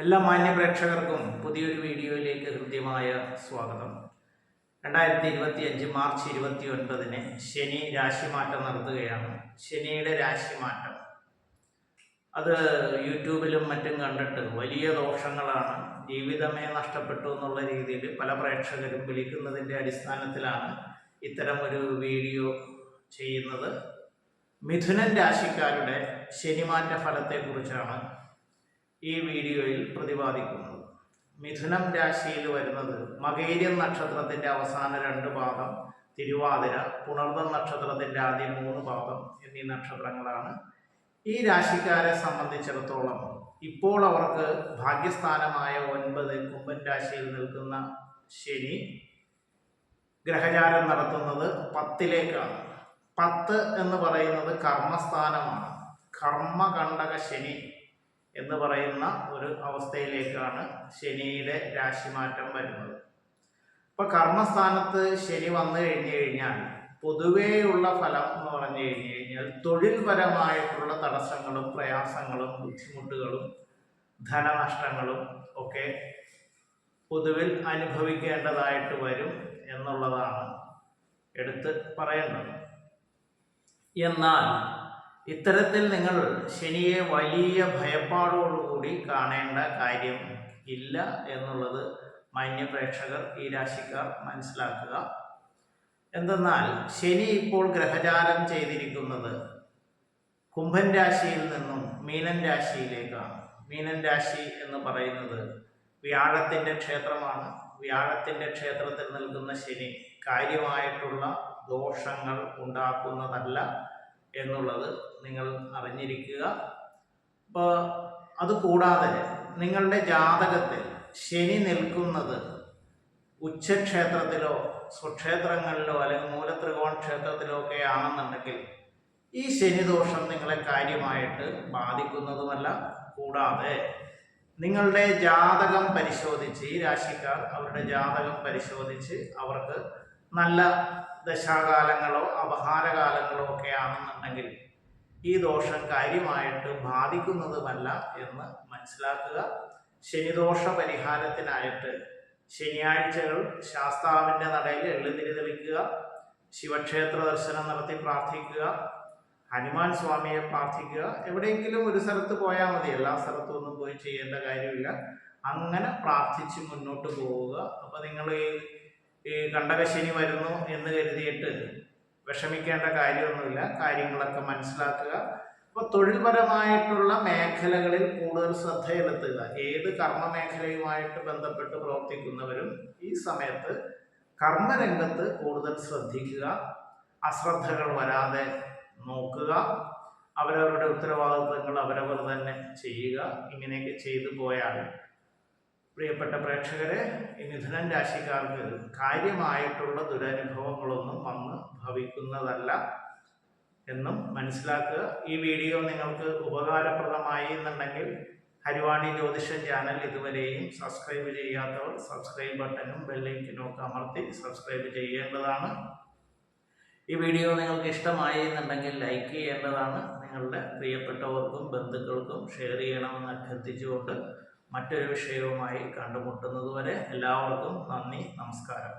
എല്ലാ മാന്യ പ്രേക്ഷകർക്കും പുതിയൊരു വീഡിയോയിലേക്ക് ഹൃദ്യമായ സ്വാഗതം. 2025 മാർച്ച് 29 ശനി രാശിമാറ്റം നടത്തുകയാണ്. ശനിയുടെ രാശിമാറ്റം അത് യൂട്യൂബിലും മറ്റും കണ്ടിട്ട് വലിയ ദോഷങ്ങളാണ്, ജീവിതമേ നഷ്ടപ്പെട്ടു എന്നുള്ള രീതിയിൽ പല പ്രേക്ഷകരും വിളിക്കുന്നതിൻ്റെ അടിസ്ഥാനത്തിലാണ് ഇത്തരം ഒരു വീഡിയോ ചെയ്യുന്നത്. മിഥുനൻ രാശിക്കാരുടെ ശനിമാറ്റ ഫലത്തെക്കുറിച്ചാണ് ഈ വീഡിയോയിൽ പ്രതിപാദിക്കുന്നത്. മിഥുനം രാശിയിൽ വരുന്നത് മകേര്യം നക്ഷത്രത്തിൻ്റെ അവസാന 2 പാദം, തിരുവാതിര, പുണർദം നക്ഷത്രത്തിൻ്റെ ആദ്യ 3 പാദം എന്നീ നക്ഷത്രങ്ങളാണ്. ഈ രാശിക്കാരെ സംബന്ധിച്ചിടത്തോളം ഇപ്പോൾ അവർക്ക് ഭാഗ്യസ്ഥാനമായ 9 കുംഭൻ രാശിയിൽ നിൽക്കുന്ന ശനി ഗ്രഹചാരം നടത്തുന്നത് 10ലേക്കാണ്. 10 എന്ന് പറയുന്നത് കർമ്മസ്ഥാനമാണ്. കർമ്മകണ്ടക ശനി എന്ന് പറയുന്ന ഒരു അവസ്ഥയിലേക്കാണ് ശനിയുടെ രാശിമാറ്റം വരുന്നത്. ഇപ്പൊ കർമ്മസ്ഥാനത്ത് ശനി വന്നു കഴിഞ്ഞാൽ പൊതുവേയുള്ള ഫലം എന്ന് പറഞ്ഞു കഴിഞ്ഞാൽ തൊഴിൽപരമായിട്ടുള്ള തടസ്സങ്ങളും പ്രയാസങ്ങളും ബുദ്ധിമുട്ടുകളും ധനനഷ്ടങ്ങളും ഒക്കെ പൊതുവിൽ അനുഭവിക്കേണ്ടതായിട്ട് വരും എന്നുള്ളതാണ് എടുത്ത് പറയേണ്ടത്. എന്നാൽ ഇത്തരത്തിൽ നിങ്ങൾ ശനിയെ വലിയ ഭയപ്പാടോടുകൂടി കാണേണ്ട കാര്യം ഇല്ല എന്നുള്ളത് മാന്യ പ്രേക്ഷകർ, ഈ രാശിക്കാർ മനസ്സിലാക്കുക. എന്തെന്നാൽ ശനി ഇപ്പോൾ ഗ്രഹചാരം ചെയ്തിരിക്കുന്നത് കുംഭൻ രാശിയിൽ നിന്നും മീനൻ രാശിയിലേക്കാണ്. മീനൻ രാശി എന്ന് പറയുന്നത് വ്യാഴത്തിൻ്റെ ക്ഷേത്രമാണ്. വ്യാഴത്തിൻ്റെ ക്ഷേത്രത്തിൽ നിൽക്കുന്ന ശനി കാര്യമായിട്ടുള്ള ദോഷങ്ങൾ ഉണ്ടാക്കുന്നതല്ല എന്നുള്ളത് നിങ്ങൾ അറിഞ്ഞിരിക്കുക. അപ്പോൾ അതുകൂടാതെ നിങ്ങളുടെ ജാതകത്തിൽ ശനി നിൽക്കുന്നത് ഉച്ചക്ഷേത്രത്തിലോ സ്വക്ഷേത്രങ്ങളിലോ അല്ലെങ്കിൽ മൂലത്രികോണ ക്ഷേത്രത്തിലോ ഒക്കെ ആണെന്നുണ്ടെങ്കിൽ ഈ ശനിദോഷം നിങ്ങളെ കാര്യമായിട്ട് ബാധിക്കുന്നതുമല്ല. കൂടാതെ നിങ്ങളുടെ ജാതകം പരിശോധിച്ച്, ഈ രാശിക്കാർ അവരുടെ ജാതകം പരിശോധിച്ച് അവർക്ക് നല്ല ദശാകാലങ്ങളോ അപഹാരകാലങ്ങളോ ഒക്കെ ആണെന്നുണ്ടെങ്കിൽ ഈ ദോഷം കാര്യമായിട്ട് ബാധിക്കുന്നതുമല്ല എന്ന് മനസ്സിലാക്കുക. ശനിദോഷ പരിഹാരത്തിനായിട്ട് ശനിയാഴ്ചകൾ ശാസ്താവിൻ്റെ നടയിൽ എള്ളുതിരി തെളിക്കുക, ശിവക്ഷേത്ര ദർശനം നടത്തി പ്രാർത്ഥിക്കുക, ഹനുമാൻ സ്വാമിയെ പ്രാർത്ഥിക്കുക. എവിടെയെങ്കിലും ഒരു സ്ഥലത്ത് പോയാൽ മതി, എല്ലാ സ്ഥലത്തും ഒന്നും പോയി ചെയ്യേണ്ട കാര്യമില്ല. അങ്ങനെ പ്രാർത്ഥിച്ച് മുന്നോട്ട് പോവുക. അപ്പോൾ നിങ്ങൾ ഈ കണ്ടകശനി വരുന്നു എന്ന് കരുതിയിട്ട് വിഷമിക്കേണ്ട കാര്യമൊന്നുമില്ല. കാര്യങ്ങളൊക്കെ മനസ്സിലാക്കുക. അപ്പോൾ തൊഴിൽപരമായിട്ടുള്ള മേഖലകളിൽ കൂടുതൽ ശ്രദ്ധ ചെലുത്തുക. ഏത് കർമ്മ മേഖലയുമായിട്ട് ബന്ധപ്പെട്ട് പ്രവർത്തിക്കുന്നവരും ഈ സമയത്ത് കർമ്മരംഗത്ത് കൂടുതൽ ശ്രദ്ധിക്കുക. അശ്രദ്ധകൾ വരാതെ നോക്കുക. അവരവരുടെ ഉത്തരവാദിത്വങ്ങൾ അവരവർ തന്നെ ചെയ്യുക. ഇങ്ങനെയൊക്കെ ചെയ്തു പോയാൽ പ്രിയപ്പെട്ട പ്രേക്ഷകരെ, ഈ മിഥുനൻ രാശിക്കാർക്ക് കാര്യമായിട്ടുള്ള ദുരനുഭവങ്ങളൊന്നും വന്ന് ഭവിക്കുന്നതല്ല എന്നും മനസ്സിലാക്കുക. ഈ വീഡിയോ നിങ്ങൾക്ക് ഉപകാരപ്രദമായി എന്നുണ്ടെങ്കിൽ ഹരിവാണി ജ്യോതിഷ ചാനൽ ഇതുവരെയും സബ്സ്ക്രൈബ് ചെയ്യാത്തവർ സബ്സ്ക്രൈബ് ബട്ടനും ബെല്ലൈക്കനും ഒക്കെ അമർത്തി സബ്സ്ക്രൈബ് ചെയ്യേണ്ടതാണ്. ഈ വീഡിയോ നിങ്ങൾക്ക് ഇഷ്ടമായി എന്നുണ്ടെങ്കിൽ ലൈക്ക് ചെയ്യേണ്ടതാണ്. നിങ്ങളുടെ പ്രിയപ്പെട്ടവർക്കും ബന്ധുക്കൾക്കും ഷെയർ ചെയ്യണമെന്ന് അഭ്യർത്ഥിച്ചുകൊണ്ട് മറ്റൊരു വിഷയവുമായി കണ്ടുമുട്ടുന്നതുവരെ എല്ലാവർക്കും നന്ദി, നമസ്കാരം.